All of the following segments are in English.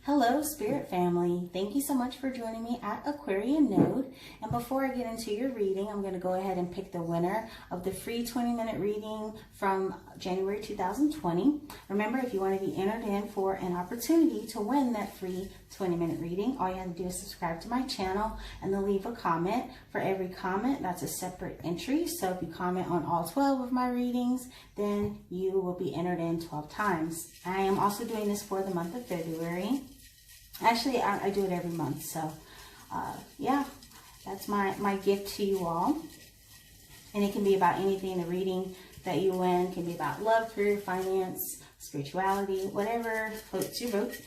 Hello, Spirit Family. Thank you so much for joining me at Aquarian Node. And before I get into your reading, I'm going to go ahead and pick the winner of the free 20-minute reading from January 2020. Remember, if you want to be entered in for an opportunity to win that free 20-minute reading, all you have to do is subscribe to my channel and then leave a comment. For every comment, that's a separate entry. So if you comment on all 12 of my readings, then you will be entered in 12 times. I am also doing this for the month of February. Actually, I do it every month. So, yeah, that's my gift to you all. And it can be about anything. The reading that you win can be about love, career, finance, spirituality, whatever floats your boat.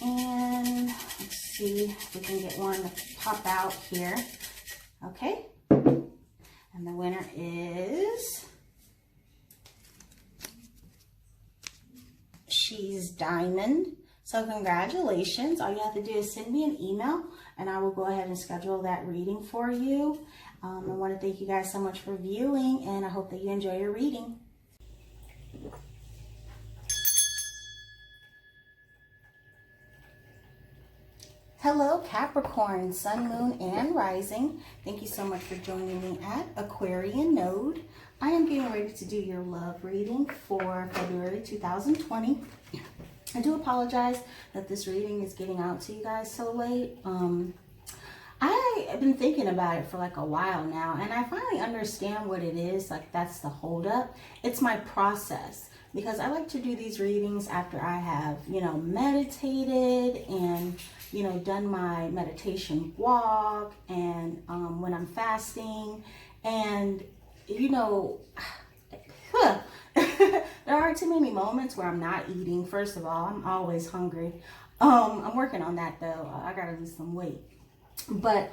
And let's see if we can get one to pop out here. Okay. And the winner is... She's Diamond. So congratulations. All you have to do is send me an email and I will go ahead and schedule that reading for you. I want to thank you guys so much for viewing, and I hope that you enjoy your reading. Hello, Capricorn, Sun, Moon, and Rising. Thank you so much for joining me at Aquarian Node. I am getting ready to do your love reading for February 2020. I do apologize that this reading is getting out to you guys so late. I have been thinking about it for like a while now, and I finally understand what it is. Like, that's the holdup. It's my process, because I like to do these readings after I have, meditated and, done my meditation walk, and when I'm fasting, and, there aren't too many moments where I'm not eating. First of all, I'm always hungry. I'm working on that though. I gotta lose some weight. But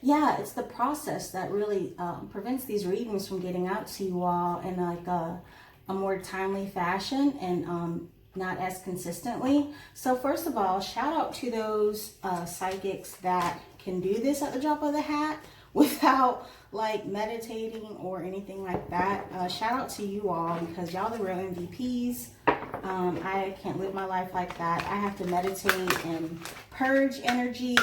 yeah, it's the process that really prevents these readings from getting out to you all in like a more timely fashion and not as consistently. So first of all, shout out to those psychics that can do this at the drop of the hat without like meditating or anything like that. Shout out to you all, because y'all the real MVPs. I can't live my life like that. I have to meditate and purge energy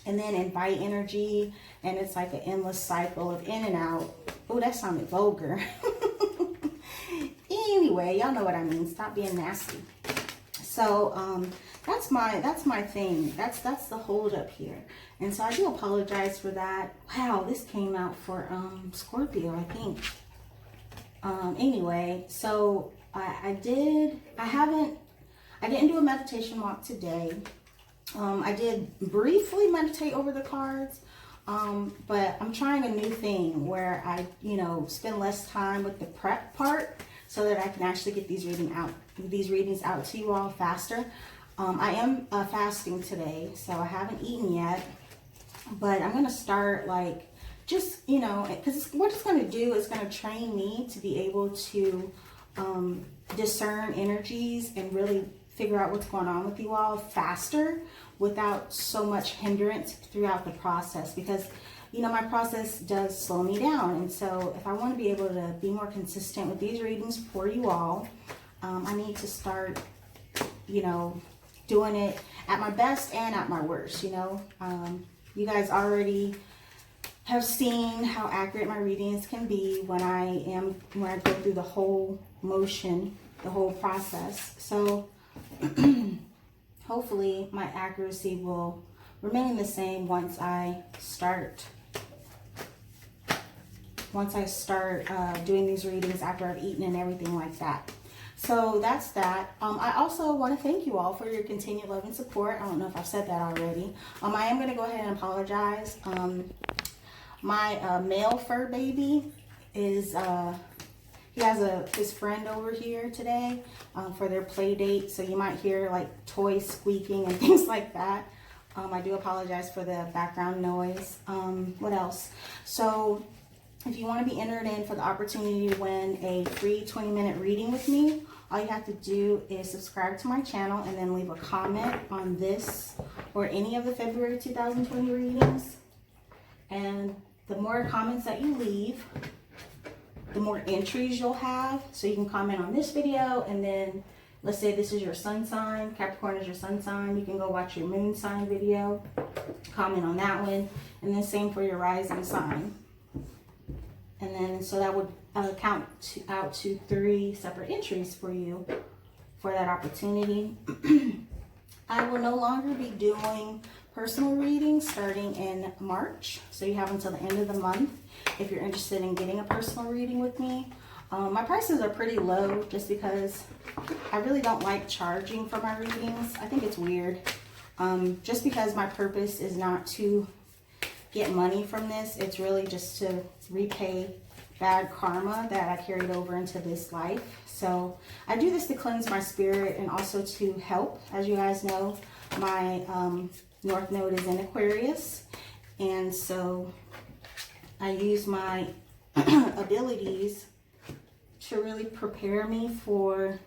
and then invite energy, and it's like an endless cycle of in and out. Oh, that sounded vulgar. Anyway, y'all know what I mean. Stop being nasty. So that's my thing. That's the hold up here. And so I do apologize for that. Wow, this came out for Scorpio, I think. Anyway, so I didn't do a meditation walk today. I did briefly meditate over the cards, but I'm trying a new thing where I, spend less time with the prep part so that I can actually get these readings out to you all faster. I am fasting today, so I haven't eaten yet, but I'm going to start like just, because what it's going to do is going to train me to be able to discern energies and really figure out what's going on with you all faster without so much hindrance throughout the process, because my process does slow me down. And so if I want to be able to be more consistent with these readings for you all, I need to start doing it at my best and at my worst. You guys already have seen how accurate my readings can be when I go through the whole motion, the whole process. So hopefully my accuracy will remain the same once I start doing these readings after I've eaten and everything like that. So that's that. I also want to thank you all for your continued love and support. I don't know if I've said that already. I am going to go ahead and apologize. My male fur baby is he has his friend over here today for their play date, so you might hear like toys squeaking and things like that. I do apologize for the background noise. What else? So if you want to be entered in for the opportunity to win a free 20-minute reading with me, all you have to do is subscribe to my channel and then leave a comment on this or any of the February 2020 readings. And the more comments that you leave, the more entries you'll have. So you can comment on this video and then let's say this is your sun sign, Capricorn is your sun sign, you can go watch your moon sign video, comment on that one, and then same for your rising sign. And then, so that would count out to 3 separate entries for you for that opportunity. I will no longer be doing personal readings starting in March. So you have until the end of the month if you're interested in getting a personal reading with me. My prices are pretty low just because I really don't like charging for my readings. I think it's weird. Just because my purpose is not to get money from this. It's really just to repay bad karma that I carried over into this life. So I do this to cleanse my spirit and also to help. As you guys know, my North Node is in Aquarius. And so I use my abilities to really prepare me for,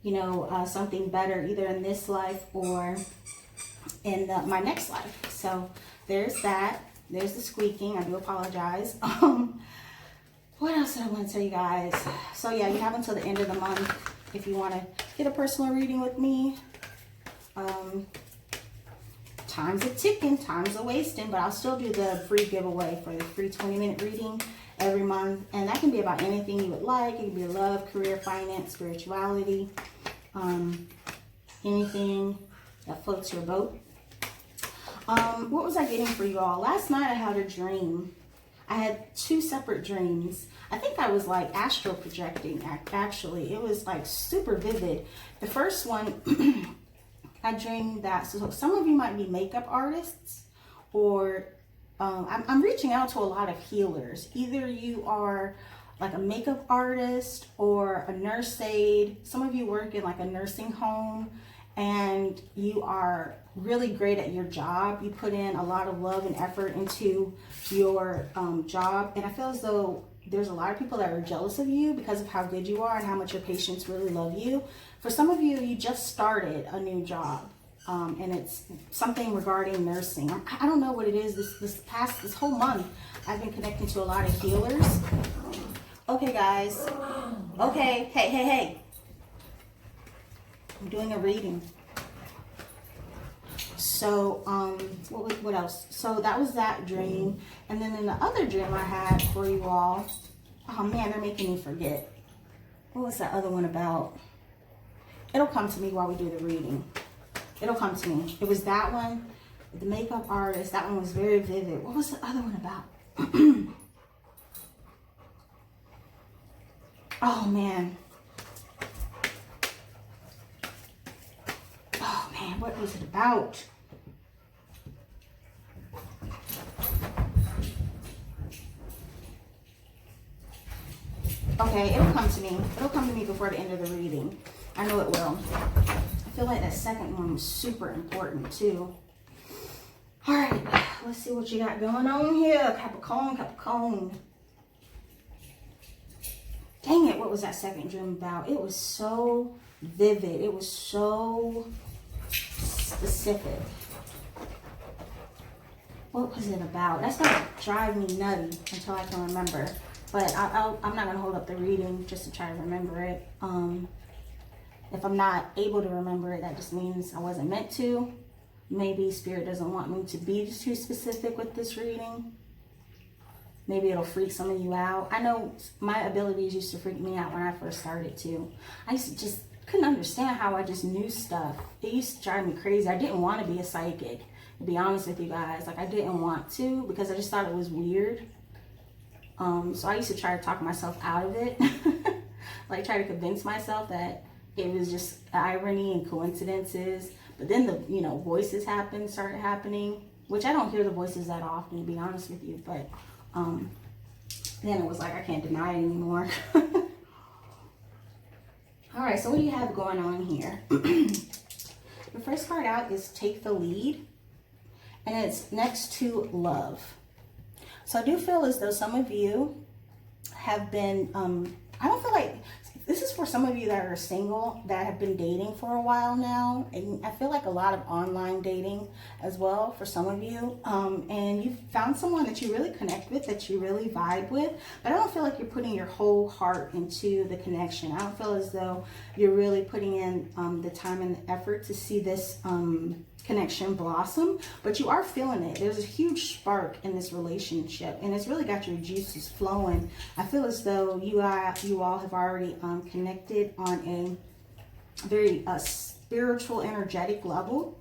you know, something better, either in this life or in my next life. So there's that. There's the squeaking. I do apologize. What else did I want to tell you guys? So yeah, you have until the end of the month if you want to get a personal reading with me. Time's a ticking, time's a wasting, but I'll still do the free giveaway for the free 20-minute reading every month. And that can be about anything you would like. It can be love, career, finance, spirituality, anything that floats your boat. What was I getting for you all? Last night I had a dream. I had 2 separate dreams. I think I was like astral projecting, actually. It was like super vivid. The first one, I dreamed that, so some of you might be makeup artists, or I'm reaching out to a lot of healers. Either you are like a makeup artist or a nurse aide. Some of you work in like a nursing home and you are really great at your job. You put in a lot of love and effort into your job. And I feel as though there's a lot of people that are jealous of you because of how good you are and how much your patients really love you. For some of you, you just started a new job. And it's something regarding nursing. I don't know what it is. This whole month, I've been connecting to a lot of healers. Okay, guys. Okay. Hey. I'm doing a reading. So, what else? So that was that dream. And then in the other dream I had for you all, oh man, they're making me forget. What was that other one about? It'll come to me while we do the reading. It'll come to me. It was that one, the makeup artist. That one was very vivid. What was the other one about? Oh man. Oh man, what was it about? Okay, it'll come to me. It'll come to me before the end of the reading. I know it will. I feel like that second one was super important too. All right, let's see what you got going on here, Capricorn. Dang it, what was that second dream about? It was so vivid. It was so specific. What was it about? That's gonna drive me nutty until I can remember. But I'm not gonna hold up the reading just to try to remember it. If I'm not able to remember it, that just means I wasn't meant to. Maybe Spirit doesn't want me to be too specific with this reading. Maybe it'll freak some of you out. I know my abilities used to freak me out when I first started too. I used to just couldn't understand how I just knew stuff. It used to drive me crazy. I didn't want to be a psychic, to be honest with you guys. Like I didn't want to because I just thought it was weird. So I used to try to talk myself out of it. Like try to convince myself that it was just irony and coincidences. But then the, voices started happening, which I don't hear the voices that often, to be honest with you. But then it was like, I can't deny it anymore. All right, so what do you have going on here? The first card out is Take the Lead, and it's next to Love. So I do feel as though some of you have been, I don't feel like, This is for some of you that are single, that have been dating for a while now. And I feel like a lot of online dating as well for some of you. And you found someone that you really connect with, that you really vibe with. But I don't feel like you're putting your whole heart into the connection. I don't feel as though you're really putting in the time and the effort to see this connection blossom, but you are feeling it. There's a huge spark in this relationship, and it's really got your juices flowing. I feel as though you all have already connected on a very spiritual, energetic level.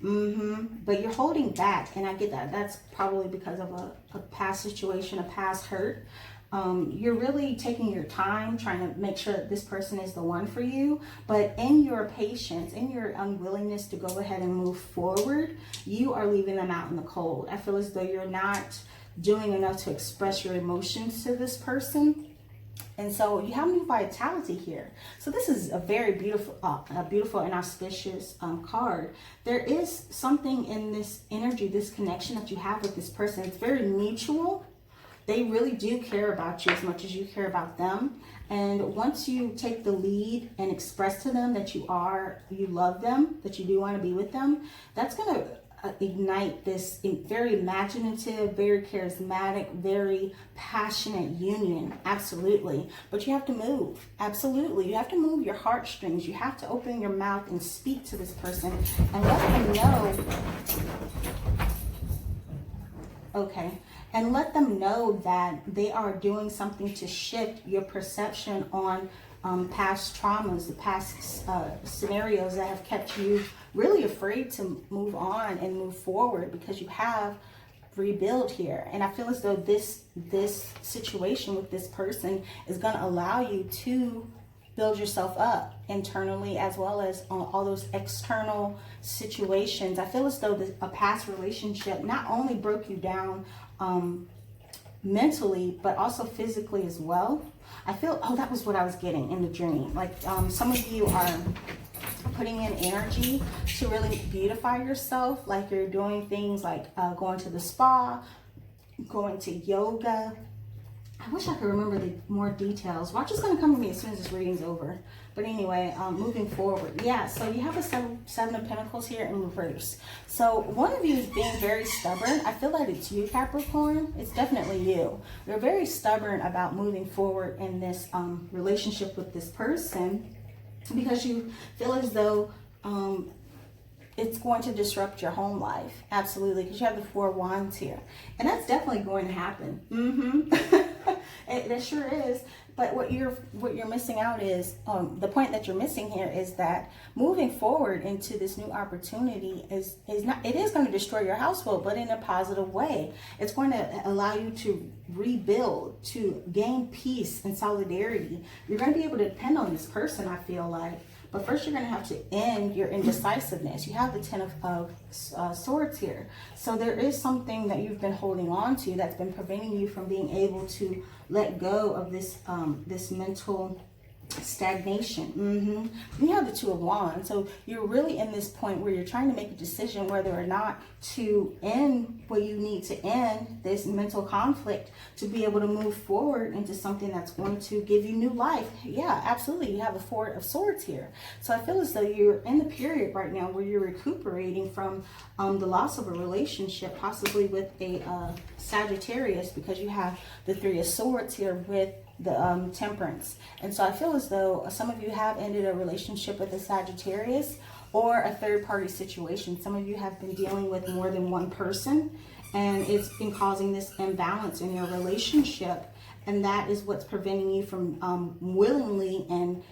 But you're holding back, and I get that. That's probably because of a past situation, a past hurt. You're really taking your time trying to make sure that this person is the one for you, but in your patience, in your unwillingness to go ahead and move forward, you are leaving them out in the cold. I feel as though you're not doing enough to express your emotions to this person. And so you have new vitality here. So this is a very beautiful and auspicious card. There is something in this energy, this connection that you have with this person. It's very mutual. They really do care about you as much as you care about them. And once you take the lead and express to them that you love them, that you do want to be with them, that's going to ignite this very imaginative, very charismatic, very passionate union. Absolutely. But you have to move. Absolutely. You have to move your heartstrings. You have to open your mouth and speak to this person and let them know. Okay. And let them know that they are doing something to shift your perception on past traumas, the past scenarios that have kept you really afraid to move on and move forward, because you have rebuild here. And I feel as though this situation with this person is going to allow you to build yourself up internally, as well as all those external situations. I feel as though a past relationship not only broke you down mentally, but also physically as well. I feel, that was what I was getting in the dream. Like some of you are putting in energy to really beautify yourself. Like you're doing things like going to the spa, going to yoga. I wish I could remember the more details. Watch is going to come to me as soon as this reading's over. But anyway, moving forward. Yeah, so you have a seven of Pentacles here in reverse. So one of you is being very stubborn. I feel like it's you, Capricorn. It's definitely you. You're very stubborn about moving forward in this relationship with this person, because you feel as though it's going to disrupt your home life. Absolutely, because you have the Four of Wands here. And that's definitely going to happen. That sure is. But what you're missing out is, the point that you're missing here is that moving forward into this new opportunity is not, it is going to destroy your household, but in a positive way. It's going to allow you to rebuild, to gain peace and solidarity. You're going to be able to depend on this person, I feel like. But first, you're going to have to end your indecisiveness. You have the Ten of Swords here. So there is something that you've been holding on to that's been preventing you from being able to let go of this this mental stagnation. You have the Two of Wands. So you're really in this point where you're trying to make a decision whether or not to end what you need to end, this mental conflict, to be able to move forward into something that's going to give you new life. Yeah, absolutely. You have the Four of Swords here. So I feel as though you're in the period right now where you're recuperating from the loss of a relationship, possibly with a Sagittarius, because you have the Three of Swords here with the Temperance. And so I feel as though some of you have ended a relationship with a Sagittarius or a third-party situation. Some of you have been dealing with more than one person, and it's been causing this imbalance in your relationship, and that is what's preventing you from willingly and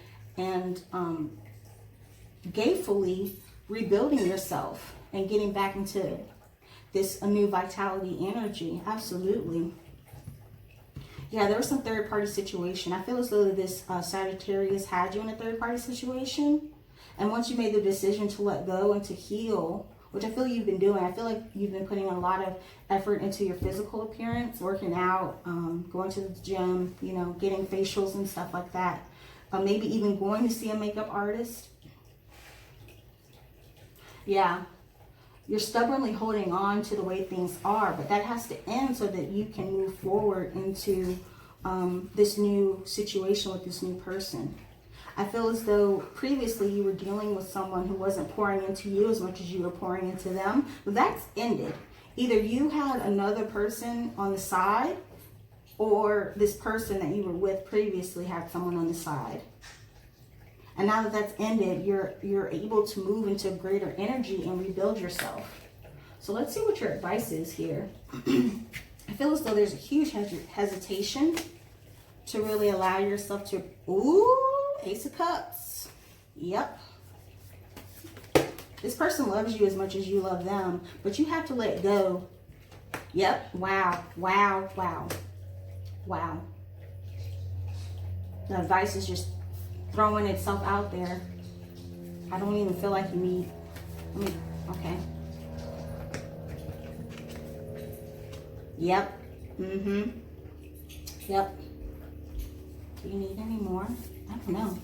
gayfully rebuilding yourself and getting back into this new vitality energy. Absolutely. Yeah, there was some third-party situation. I feel as though this Sagittarius had you in a third-party situation. And once you made the decision to let go and to heal, which I feel you've been doing, I feel like you've been putting a lot of effort into your physical appearance, working out, going to the gym, you know, getting facials and stuff like that. Maybe even going to see a makeup artist. Yeah. You're stubbornly holding on to the way things are, but that has to end so that you can move forward into this new situation with this new person. I feel as though previously you were dealing with someone who wasn't pouring into you as much as you were pouring into them. But that's ended. Either you had another person on the side, or this person that you were with previously had someone on the side. And now that that's ended, you're able to move into greater energy and rebuild yourself. So let's see what your advice is here. I feel as though there's a huge hesitation to really allow yourself to, ooh, Ace of Cups. Yep. This person loves you as much as you love them, but you have to let go. Yep. Wow. Wow. Wow. Wow. The advice is just throwing itself out there. I don't even feel like you need, okay. Yep. Yep. Do you need any more? I don't know.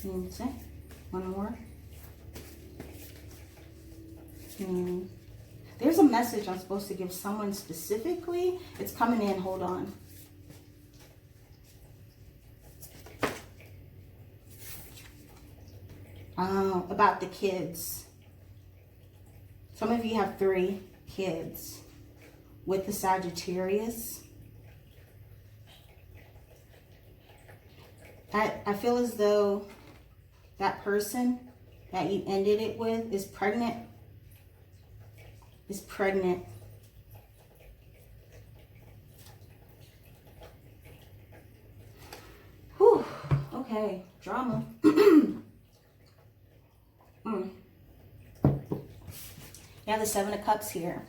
Can you say one more? There's a message I'm supposed to give someone specifically. It's coming in. Hold on. About the kids. Some of you have 3 kids with the Sagittarius. I feel as though that person that you ended it with is pregnant. Whew. Okay. Drama. You have the 7 of Cups here.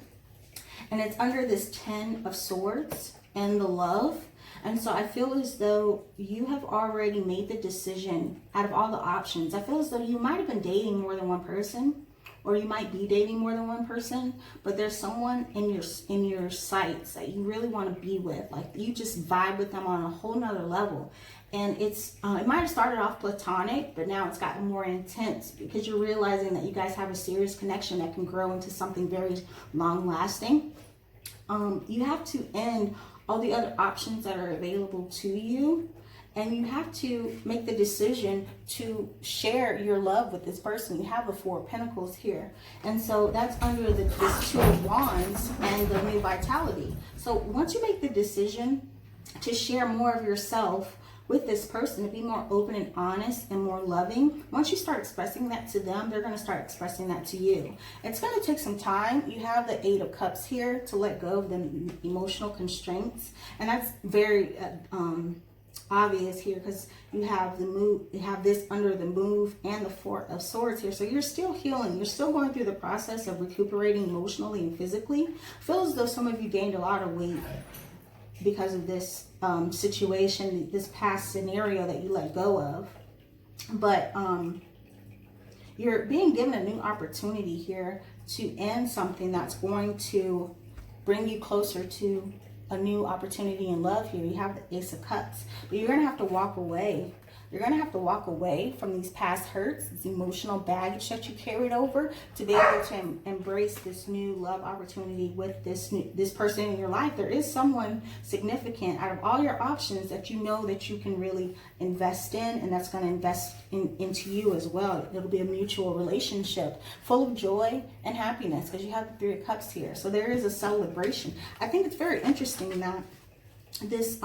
And it's under this 10 of Swords and the love. And so I feel as though you have already made the decision out of all the options. I feel as though you might have been dating more than one person, or you might be dating more than one person, but there's someone in your sights that you really want to be with. Like, you just vibe with them on a whole nother level. And it's it might have started off platonic, but now it's gotten more intense because you're realizing that you guys have a serious connection that can grow into something very long lasting. You have to end all the other options that are available to you, and you have to make the decision to share your love with this person. You have the 4 of Pentacles here, and so that's under this 2 of Wands and the new vitality. So once you make the decision to share more of yourself with this person, to be more open and honest and more loving, once you start expressing that to them, they're going to start expressing that to you. It's going to take some time. You have the 8 of Cups here to let go of the emotional constraints, and that's very obvious here because you have the move, you have this under the move and the 4 of Swords here. So you're still healing. You're still going through the process of recuperating emotionally and physically. I feel as though some of you gained a lot of weight because of this situation, this past scenario that you let go of. But you're being given a new opportunity here to end something that's going to bring you closer to a new opportunity in love here. You have the Ace of Cups, but you're going to have to walk away. You're going to have to walk away from these past hurts, this emotional baggage that you carried over, to be able to embrace this new love opportunity with this person in your life. There is someone significant out of all your options that you know that you can really invest in, and that's going to invest into you as well. It'll be a mutual relationship full of joy and happiness because you have the 3 of Cups here. So there is a celebration. I think it's very interesting that this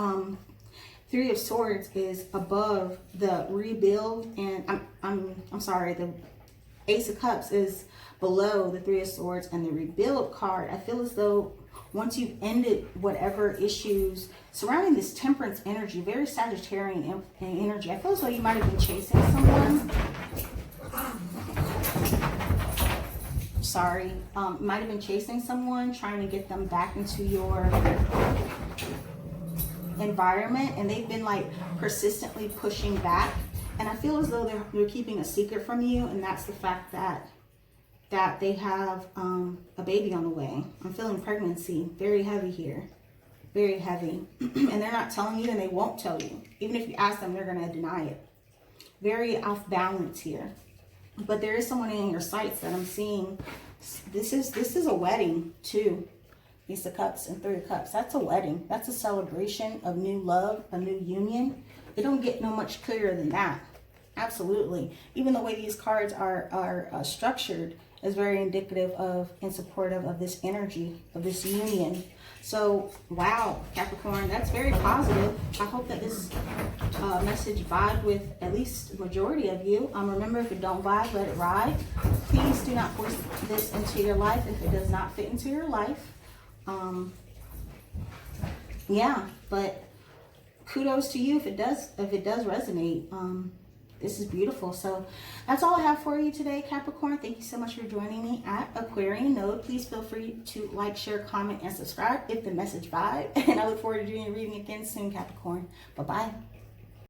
3 of Swords is above the rebuild, and I'm sorry, the Ace of Cups is below the 3 of Swords and the rebuild card. I feel as though once you've ended whatever issues surrounding this Temperance energy, very Sagittarian energy, I feel as though you might have been chasing someone. Sorry, might have been chasing someone, trying to get them back into your environment, and they've been like persistently pushing back, and I feel as though they're keeping a secret from you, and that's the fact that they have a baby on the way. I'm feeling pregnancy very heavy here, very heavy. And they're not telling you, and they won't tell you. Even if you ask them, they're going to deny it. Very off balance here. But there is someone in your sights that I'm seeing. This is a wedding too. Ace of Cups and 3 of Cups. That's a wedding. That's a celebration of new love, a new union. It don't get no much clearer than that. Absolutely. Even the way these cards are structured is very indicative of and supportive of this energy, of this union. So, wow, Capricorn, that's very positive. I hope that this message vibed with at least the majority of you. Remember, if it don't vibe, let it ride. Please do not force this into your life if it does not fit into your life. Yeah, but kudos to you if it does resonate. This is beautiful. So that's all I have for you today, Capricorn. Thank you so much for joining me at Aquarian Node. Please feel free to like, share, comment, and subscribe if the message vibed. And I look forward to doing your reading again soon, Capricorn. Bye-bye.